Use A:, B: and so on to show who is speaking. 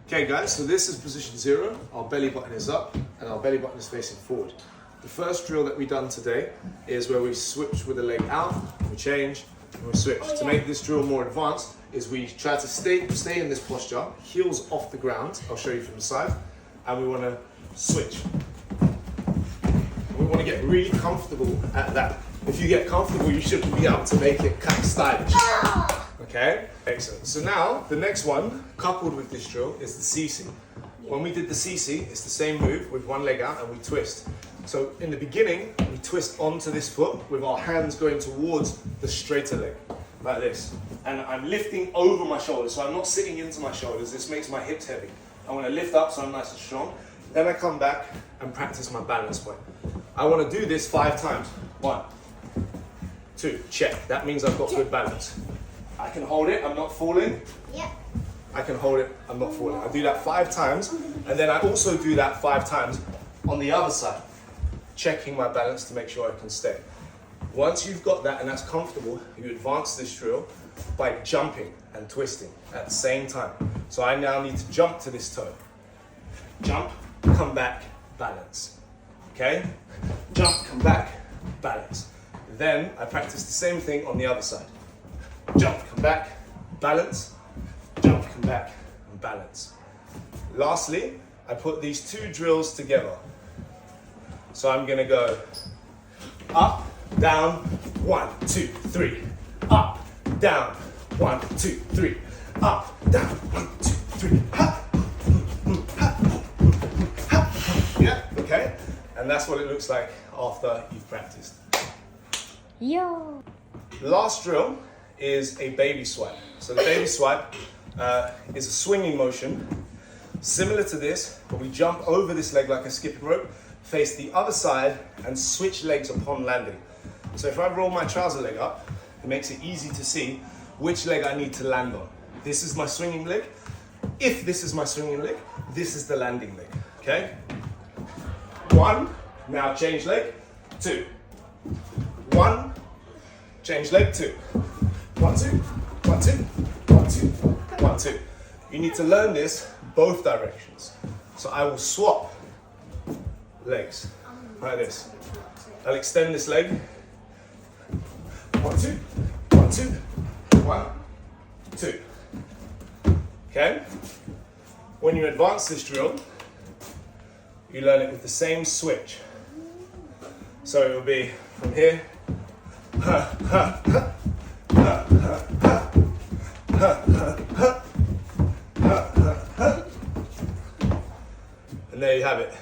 A: Okay guys, so this is position 0. Our belly button is up and our belly button is facing forward. The first drill that we've done today is where we switch with the leg out, we change, and we switch. To make this drill more advanced is we try to stay in this posture, heels off the ground. I'll show you from the side. And we want to switch. We want to get really comfortable at that. If you get comfortable, you should be able to make it kind of stylish. Okay? Excellent. So now, the next one, coupled with this drill, is the CC. When we did the CC, it's the same move with one leg out and we twist. So in the beginning, we twist onto this foot with our hands going towards the straighter leg, like this. And I'm lifting over my shoulders, so I'm not sitting into my shoulders. This makes my hips heavy. I want to lift up so I'm nice and strong. Then I come back and practice my balance point. I want to do this 5 times. 1, 2, check. That means I've got good balance. I can hold it, I'm not falling.
B: Yep.
A: I can hold it, I'm not falling. I do that 5 times, and then I also do that 5 times on the other side, checking my balance to make sure I can stay. Once you've got that and that's comfortable, you advance this drill by jumping and twisting at the same time. So I now need to jump to this toe. Jump, come back, balance. Okay? Jump, come back, balance. Then I practice the same thing on the other side. Jump, come back, balance. Jump, come back, and balance. Lastly, I put these 2 drills together. So I'm gonna go up, down, 1, 2, 3. Up, down, 1, 2, 3. Up, down, 1, 2, 3. Yeah, okay? And that's what it looks like after you've practiced.
B: Yo.
A: Last drill is a baby swipe. So the baby swipe is a swinging motion, similar to this, but we jump over this leg like a skipping rope, face the other side, and switch legs upon landing. So if I roll my trouser leg up, it makes it easy to see which leg I need to land on. This is my swinging leg. If this is my swinging leg, this is the landing leg, okay? 1, now change leg, 2. 1, change leg, 2. 1, 2, 1, 2, 1, 2, 1, 2. You need to learn this both directions. So I will swap legs like this. I'll extend this leg. 1, 2, 1, 2, 1, 2. Okay? When you advance this drill, you learn it with the same switch. So it will be from here, and there you have it.